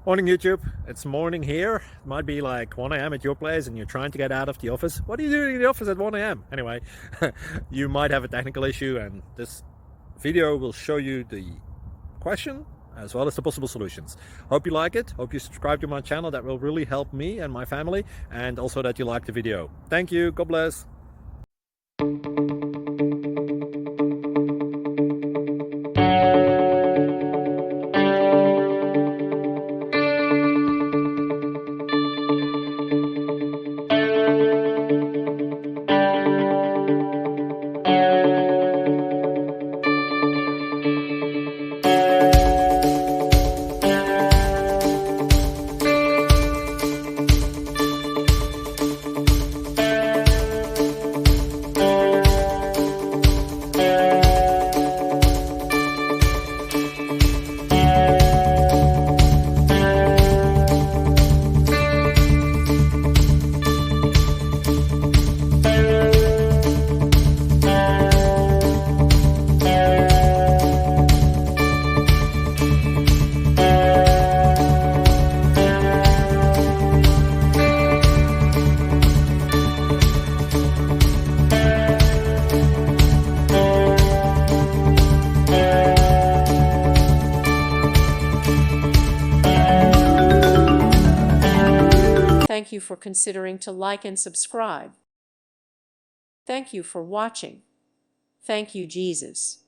Morning YouTube, it's morning here. It might be like 1 a.m. at your place and you're trying to get out of the office. What are you doing in the office at 1 a.m.? Anyway, you might have a technical issue and this video will show you the question as well as the possible solutions. Hope you like it, hope you subscribe to my channel. That will really help me and my family, and also that you like the video. Thank you, God bless. Thank you for considering to like and subscribe. Thank you for watching. Thank you, Jesus.